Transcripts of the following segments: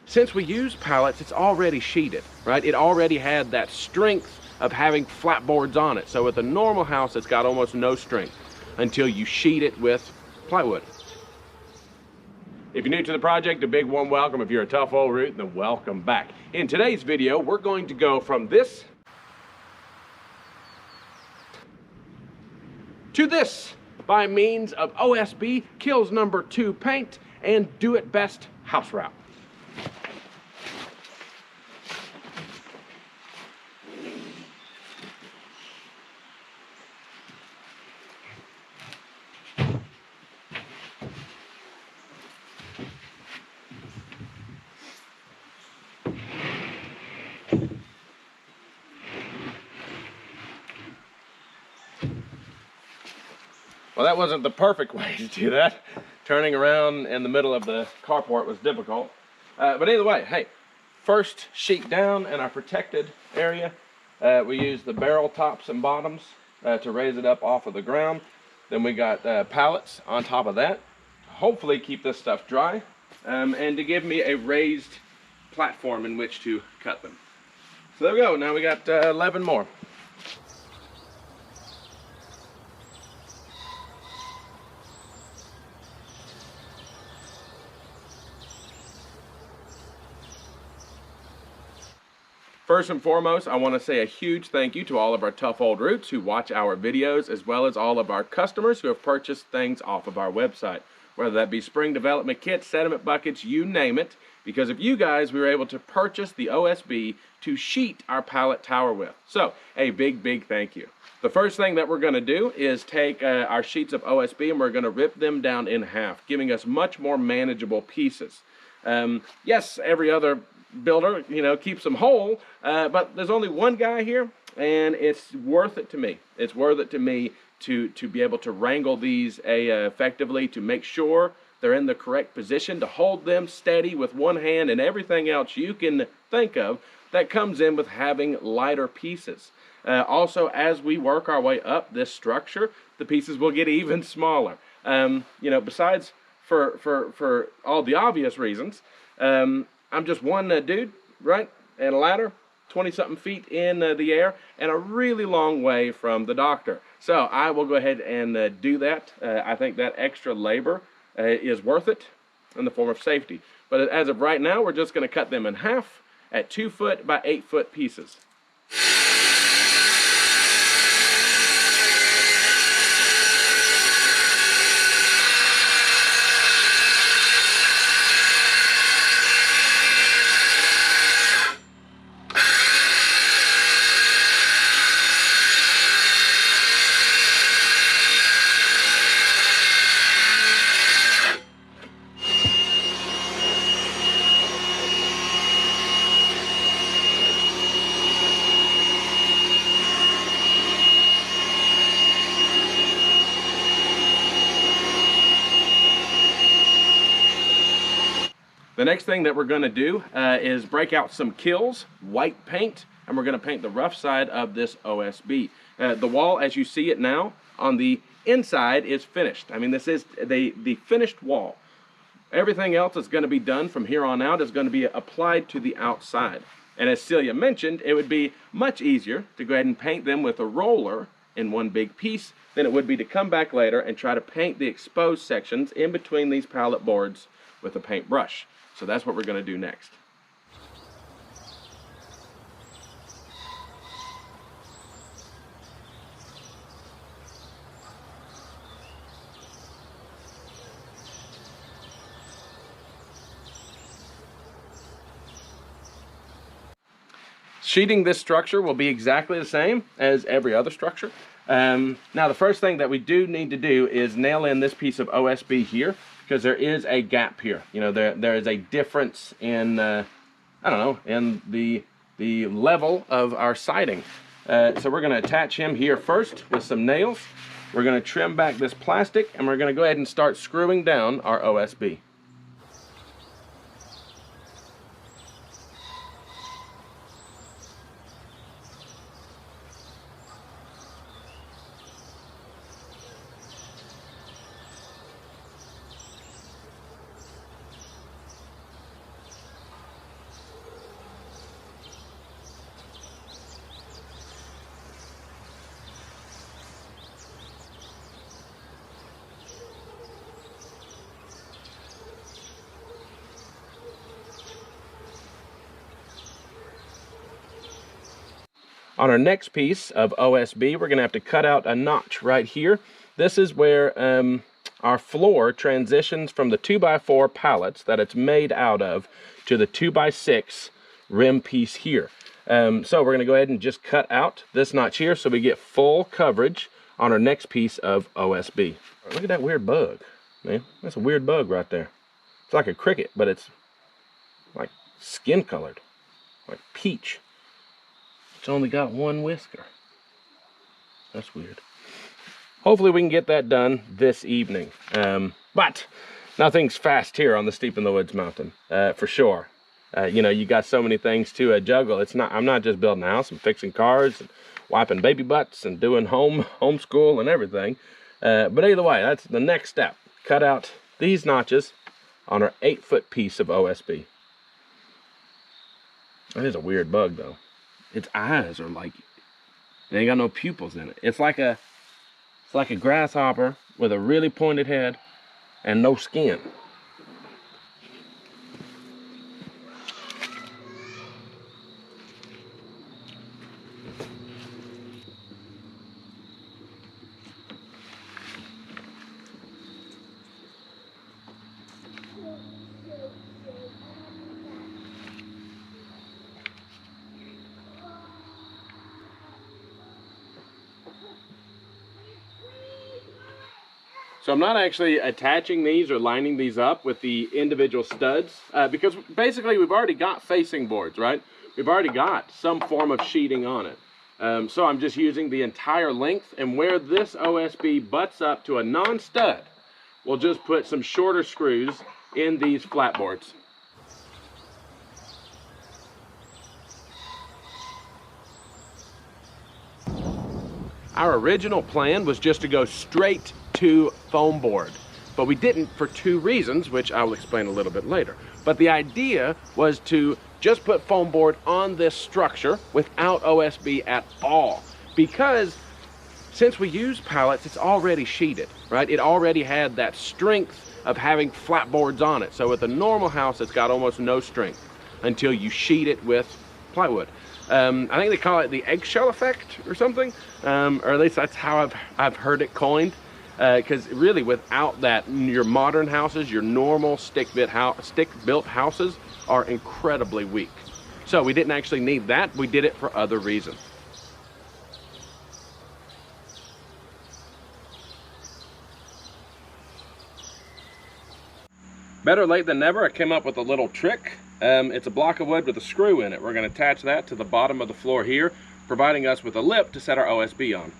since we use pallets, it's already sheeted, right? It already had that strength of having flat boards on it. So with a normal house, it's got almost no strength until you sheet it with plywood. If you're new to the project, a big warm welcome. If you're a tough old root, then welcome back. In today's video, we're going to go from this to this by means of OSB Killz #2 paint and Do It Best house wrap. Well, that wasn't the perfect way to do that. Turning around in the middle of the carport was difficult. But either way, hey, first sheet down in our protected area. We use the barrel tops and bottoms to raise it up off of the ground. Then we got pallets on top of that. Hopefully keep this stuff dry and to give me a raised platform in which to cut them. So there we go. Now we got 11 more. First and foremost, I want to say a huge thank you to all of our tough old roots who watch our videos, as well as all of our customers who have purchased things off of our website, whether that be spring development kits, sediment buckets, you name it. Because of you guys, we were able to purchase the OSB to sheet our pallet tower with. So a big thank you. The first thing that we're going to do is take our sheets of OSB and we're going to rip them down in half, giving us much more manageable pieces. Yes, every other builder, you know, keeps them whole, but there's only one guy here, and it's worth it to me. It's worth it to me to be able to wrangle these effectively, to make sure they're in the correct position, to hold them steady with one hand, and everything else you can think of that comes in with having lighter pieces. Also, as we work our way up this structure, the pieces will get even smaller. You know, besides for all the obvious reasons, I'm just one dude, right, and a ladder, 20-something feet in the air, and a really long way from the doctor. So I will go ahead and do that. I think that extra labor is worth it in the form of safety. But as of right now, we're just going to cut them in half at 2 foot by 8 foot pieces. The next thing that we're going to do is break out some killz white paint, and we're going to paint the rough side of this OSB. The wall, as you see it now, on the inside is finished. I mean, this is the finished wall. Everything else that's going to be done from here on out is going to be applied to the outside. And as Celia mentioned, it would be much easier to go ahead and paint them with a roller in one big piece than it would be to come back later and try to paint the exposed sections in between these pallet boards with a paintbrush. So that's what we're going to do next. Sheeting this structure will be exactly the same as every other structure. Now the first thing that we do need to do is nail in this piece of OSB here, because there is a gap here. You know, there is a difference in, I don't know, in the level of our siding. So we're gonna attach him here first with some nails. We're gonna trim back this plastic, and we're gonna go ahead and start screwing down our OSB. On our next piece of OSB, we're going to have to cut out a notch right here. This is where our floor transitions from the 2x4 pallets that it's made out of to the 2x6 rim piece here. So we're going to go ahead and just cut out this notch here so we get full coverage on our next piece of OSB. Look at that weird bug, man. That's a weird bug right there. It's like a cricket, but it's like skin colored, like peach. It's only got one whisker. That's weird. Hopefully we can get that done this evening. But nothing's fast here on the Steep in the Woods mountain, for sure. You know, you got so many things to juggle. I'm not just building a house. I'm fixing cars and wiping baby butts and doing homeschool and everything. But either way, that's the next step. Cut out these notches on our 8-foot piece of OSB. That is a weird bug though. Its eyes are like, they ain't got no pupils in it. It's like a grasshopper with a really pointed head and no skin. So I'm not actually attaching these or lining these up with the individual studs because basically we've already got facing boards, right? We've already got some form of sheeting on it. So I'm just using the entire length, and where this OSB butts up to a non-stud, we'll just put some shorter screws in these flat boards. Our original plan was just to go straight to foam board, but we didn't for two reasons, which I will explain a little bit later. But the idea was to just put foam board on this structure without OSB at all, because since we use pallets, it's already sheeted, right? It already had that strength of having flat boards on it. So with a normal house, it's got almost no strength until you sheet it with plywood. I think they call it the eggshell effect or something, or at least that's how I've heard it coined. Because really, without that, your modern houses, your normal stick-built houses are incredibly weak. So we didn't actually need that. We did it for other reasons. Better late than never, I came up with a little trick. It's a block of wood with a screw in it. We're going to attach that to the bottom of the floor here, providing us with a lip to set our OSB on.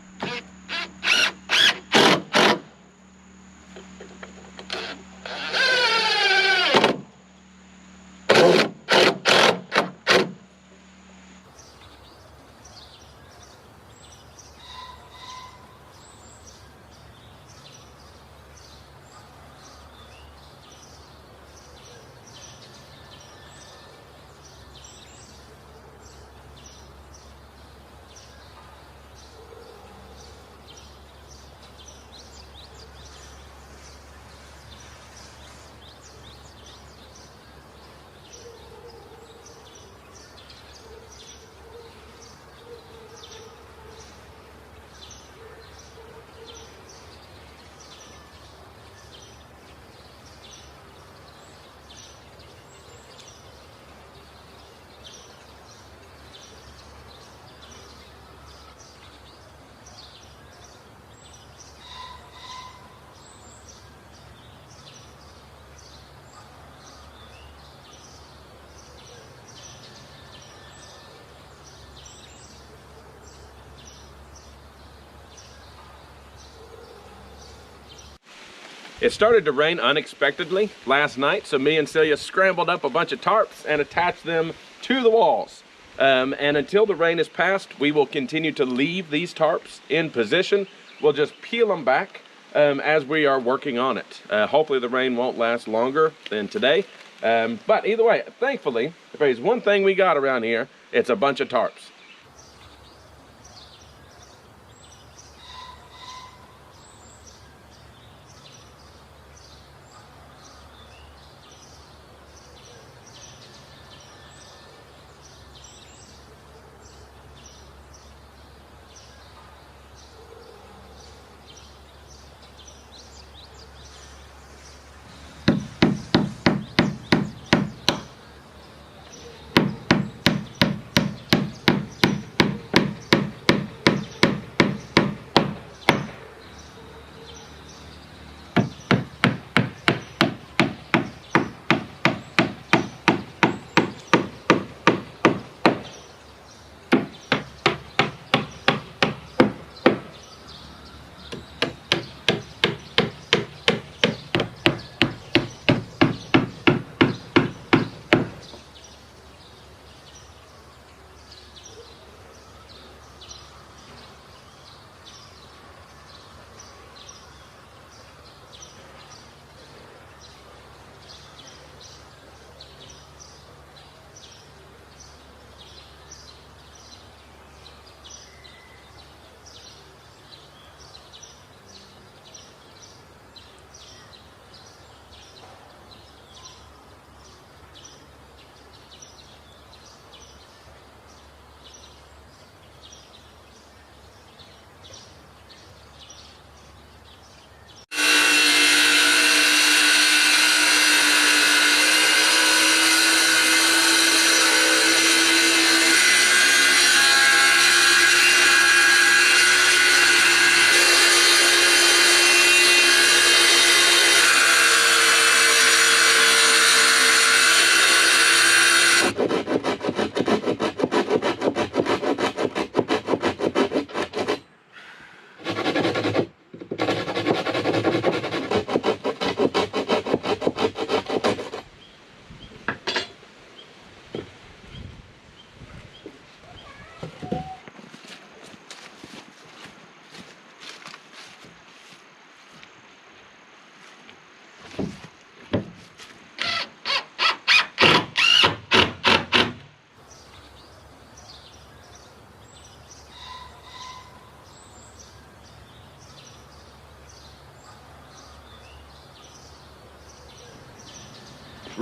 It started to rain unexpectedly last night, so me and Celia scrambled up a bunch of tarps and attached them to the walls. And until the rain is past, we will continue to leave these tarps in position. We'll just peel them back as we are working on it. Hopefully the rain won't last longer than today. But either way, thankfully, if there's one thing we got around here, it's a bunch of tarps.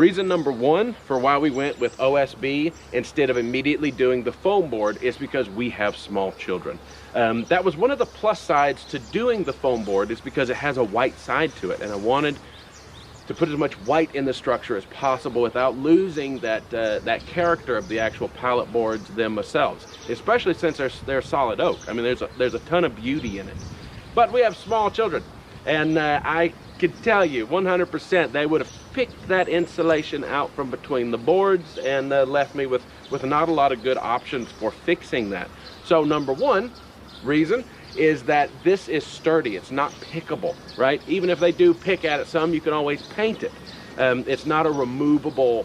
Reason number one for why we went with OSB instead of immediately doing the foam board is because we have small children. That was one of the plus sides to doing the foam board, is because it has a white side to it, and I wanted to put as much white in the structure as possible without losing that character of the actual pallet boards themselves, especially since they're solid oak. I mean, there's a ton of beauty in it. But we have small children, and I could tell you 100% they would have picked that insulation out from between the boards and left me with not a lot of good options for fixing that. So number one reason is that this is sturdy. It's not pickable, right? Even if they do pick at it some, you can always paint it. It's not a removable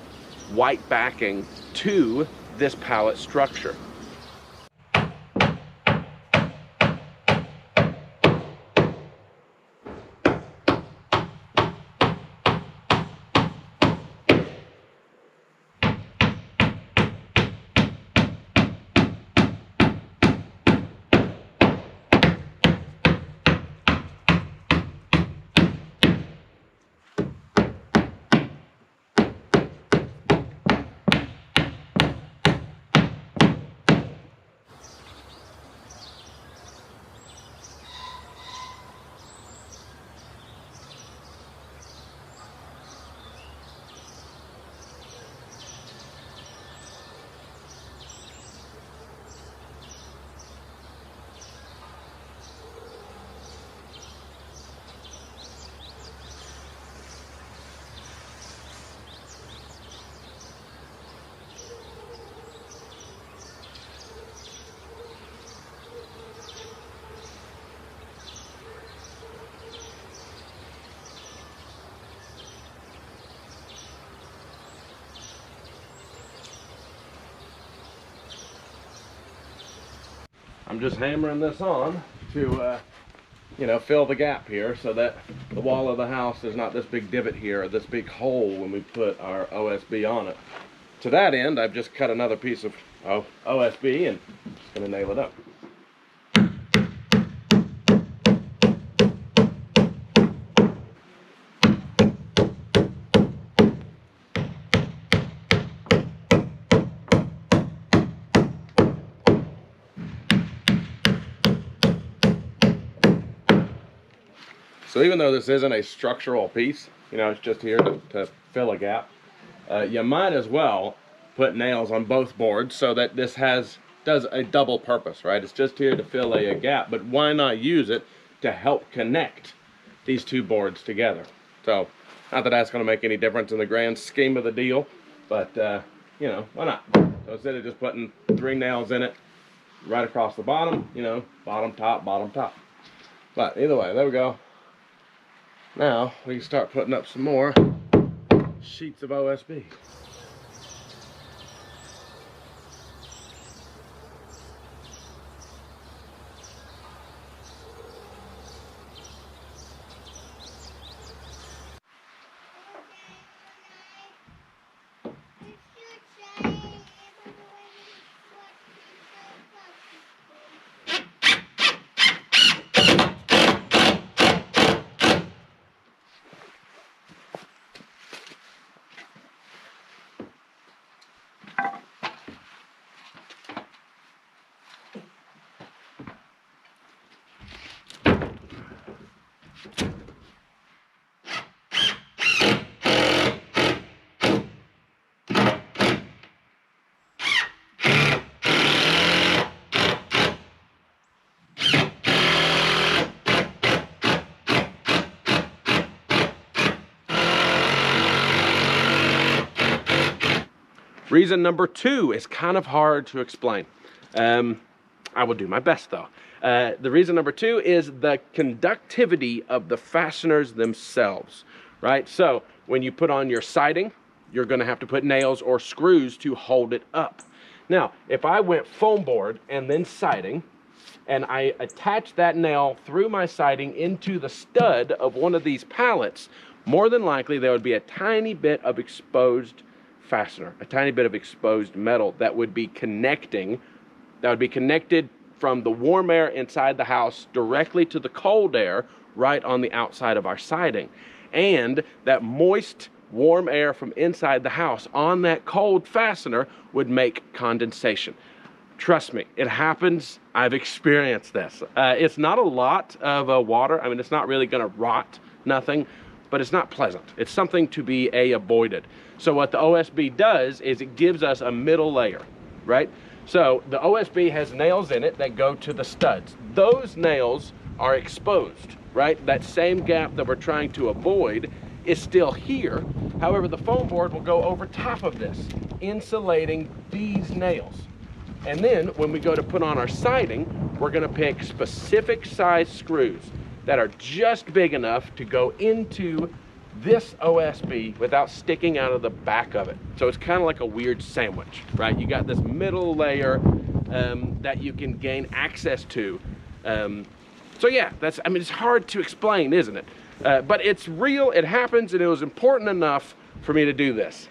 white backing to this pallet structure. I'm just hammering this on to, you know, fill the gap here so that the wall of the house is not this big divot here or this big hole when we put our OSB on it. To that end, I've just cut another piece of OSB and just going to nail it up. So even though this isn't a structural piece, you know, it's just here to fill a gap, you might as well put nails on both boards so that this does a double purpose, right? It's just here to fill a gap, but why not use it to help connect these two boards together? So, not that that's going to make any difference in the grand scheme of the deal, but, you know, why not? So instead of just putting 3 nails in it right across the bottom, you know, bottom, top, bottom, top. But either way, there we go. Now we can start putting up some more sheets of OSB. Reason number 2 is kind of hard to explain. I will do my best though. The reason number 2 is the conductivity of the fasteners themselves, right? So when you put on your siding, you're going to have to put nails or screws to hold it up. Now, if I went foam board and then siding, and I attach that nail through my siding into the stud of one of these pallets, more than likely there would be a tiny bit of exposed fastener, a tiny bit of exposed metal that would be connected from the warm air inside the house directly to the cold air right on the outside of our siding. And that moist warm air from inside the house on that cold fastener would make condensation. Trust me, it happens. I've experienced this. It's not a lot of water. I mean, it's not really going to rot nothing, but it's not pleasant. It's something to be avoided. So what the OSB does is it gives us a middle layer, right? So the OSB has nails in it that go to the studs. Those nails are exposed, right? That same gap that we're trying to avoid is still here. However, the foam board will go over top of this, insulating these nails. And then when we go to put on our siding, we're going to pick specific size screws that are just big enough to go into this OSB without sticking out of the back of it. So it's kind of like a weird sandwich, right? You got this middle layer that you can gain access to. So yeah, I mean, it's hard to explain, isn't it? But it's real, it happens, and it was important enough for me to do this.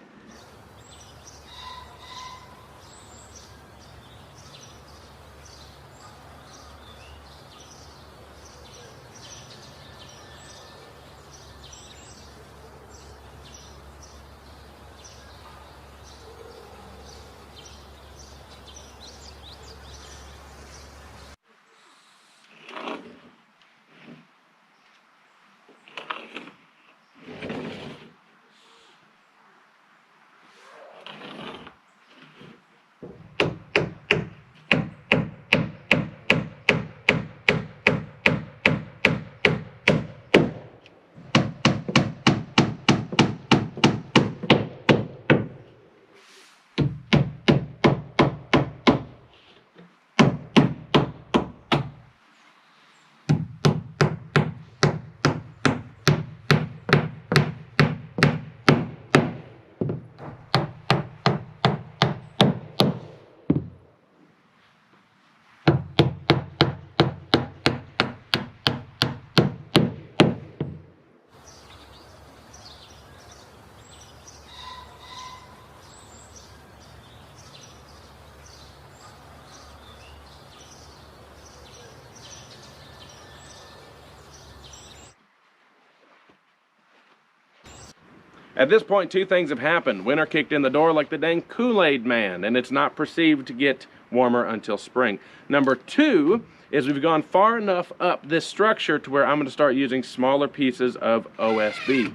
At this point, two things have happened. Winter kicked in the door like the dang Kool-Aid man, and it's not perceived to get warmer until spring. Number two is we've gone far enough up this structure to where I'm going to start using smaller pieces of OSB.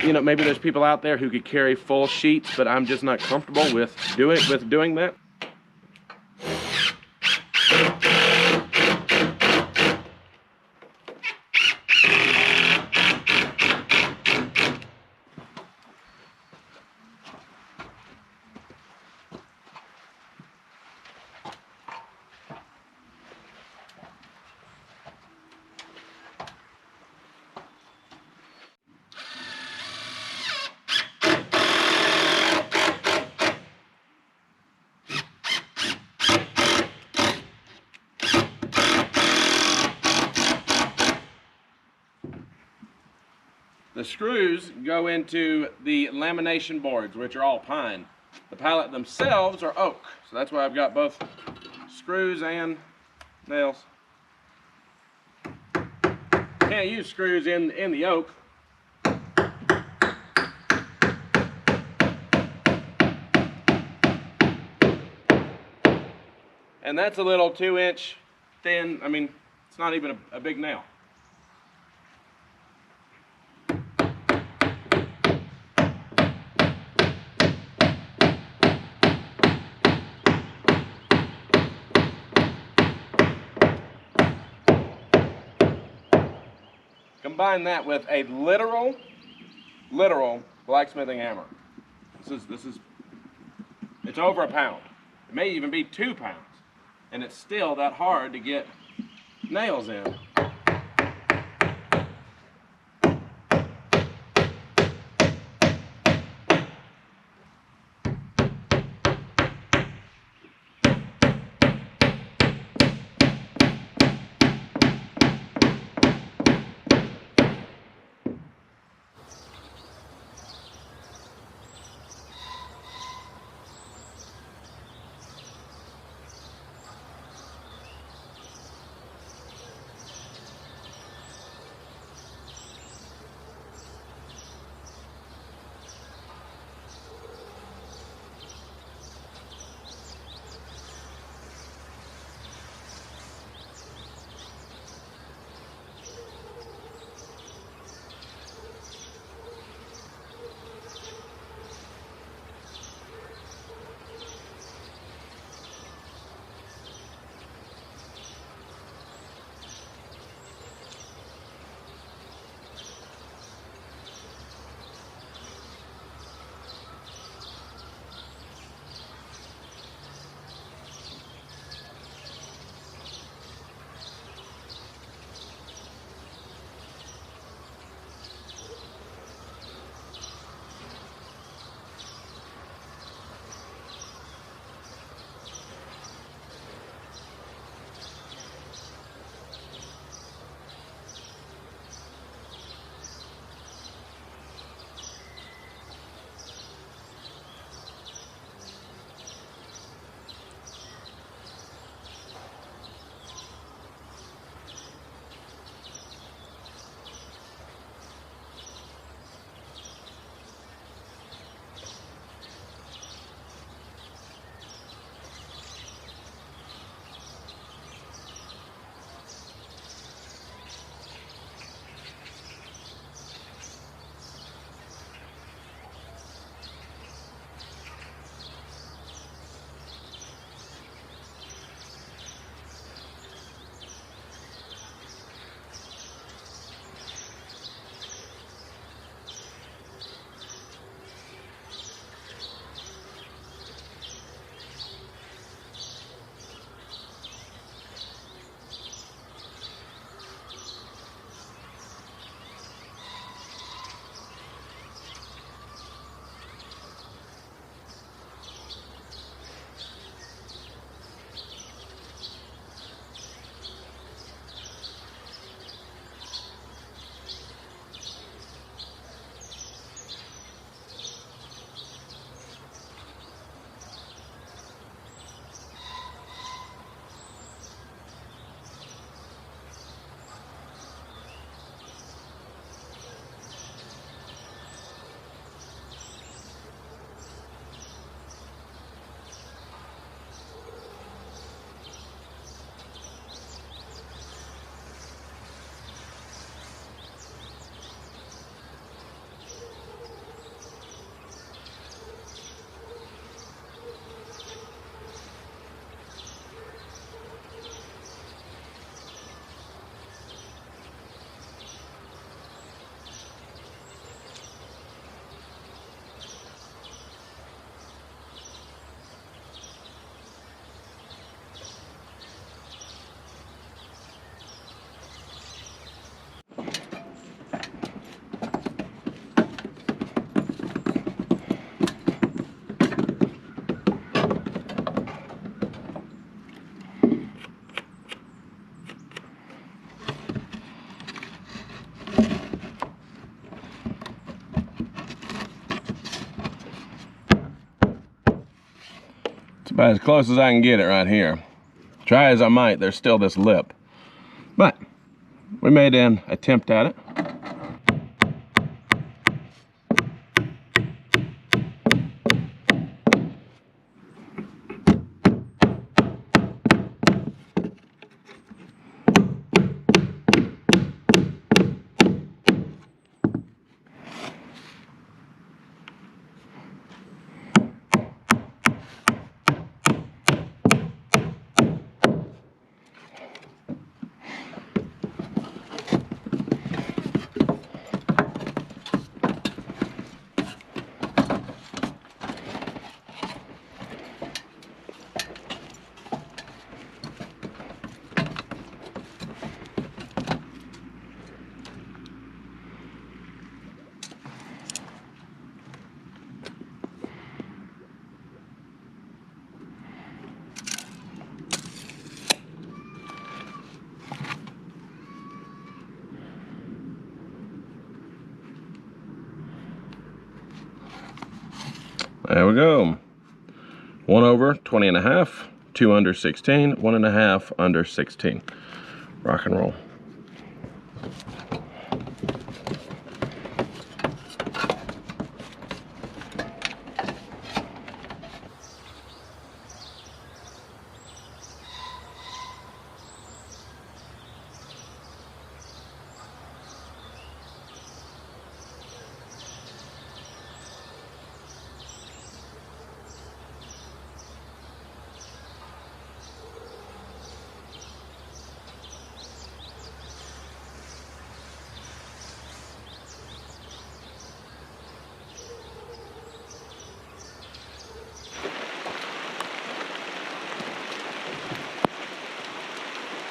You know, maybe there's people out there who could carry full sheets, but I'm just not comfortable with doing that. The screws go into the lamination boards, which are all pine. The pallet themselves are oak, so that's why I've got both screws and nails. Can't use screws in the oak. And that's a little 2-inch thin, I mean, it's not even a big nail. Combine that with a literal blacksmithing hammer. It's over a pound. It may even be 2 pounds. And it's still that hard to get nails in. It's about as close as I can get it right here. Try as I might, there's still this lip. But we made an attempt at it. There we go. 1 over 20.5, 2 under 16, 1.5 under 16. Rock and roll.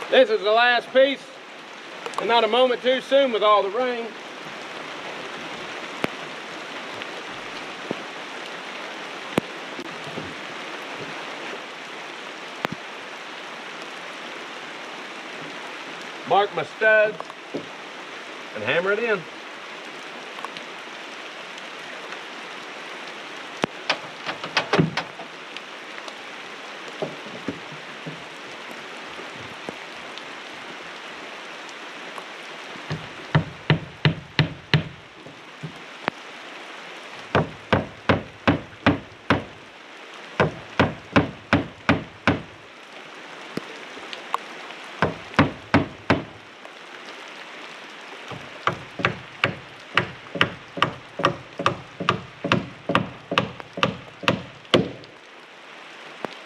This is the last piece, and not a moment too soon with all the rain. Mark my studs and hammer it in.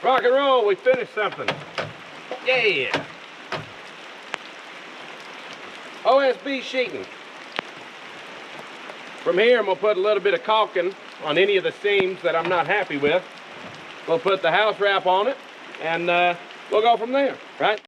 Rock and roll, we finished something. Yeah. OSB sheathing. From here, I'm gonna put a little bit of caulking on any of the seams that I'm not happy with. We'll put the house wrap on it, and we'll go from there, right?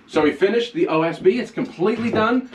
So we finished the OSB. It's completely done.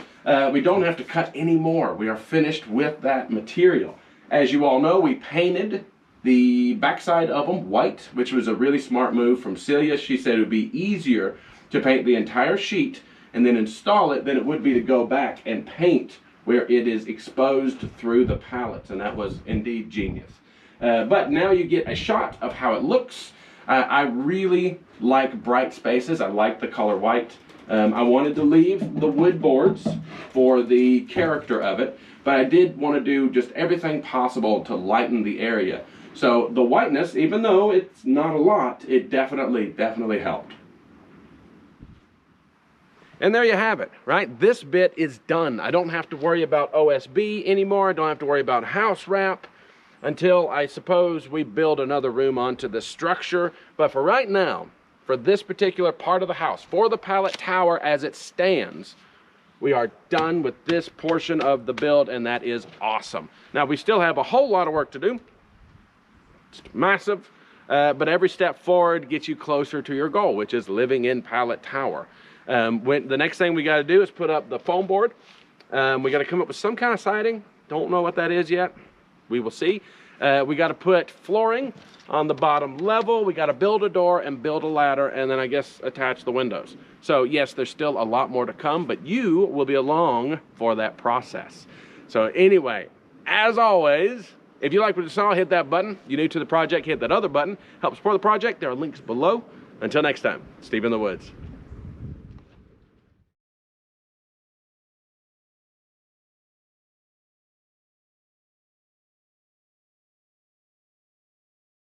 We don't have to cut any more. We are finished with that material. As you all know, we painted the backside of them white, which was a really smart move from Celia. She said it would be easier to paint the entire sheet and then install it than it would be to go back and paint where it is exposed through the pallets, and that was indeed genius. But now you get a shot of how it looks. I really like bright spaces. I like the color white. I wanted to leave the wood boards for the character of it, but I did want to do just everything possible to lighten the area. So the whiteness, even though it's not a lot, it definitely helped. And there you have it, right? This bit is done. I don't have to worry about OSB anymore. I don't have to worry about house wrap until, I suppose, we build another room onto the structure. But for right now, for this particular part of the house, for the pallet tower as it stands, we are done with this portion of the build, and that is awesome. Now, we still have a whole lot of work to do. It's massive, but every step forward gets you closer to your goal, which is living in pallet tower. The next thing we got to do is put up the foam board. We got to come up with some kind of siding. Don't know what that is yet. We will see. We got to put flooring on the bottom level. We got to build a door and build a ladder, and then I guess attach the windows. So yes, there's still a lot more to come, but you will be along for that process. So anyway, as always, if you like what you saw, hit that button. You're new to the project, hit that other button. Help support the project. There are links below. Until next time, Steve in the Woods.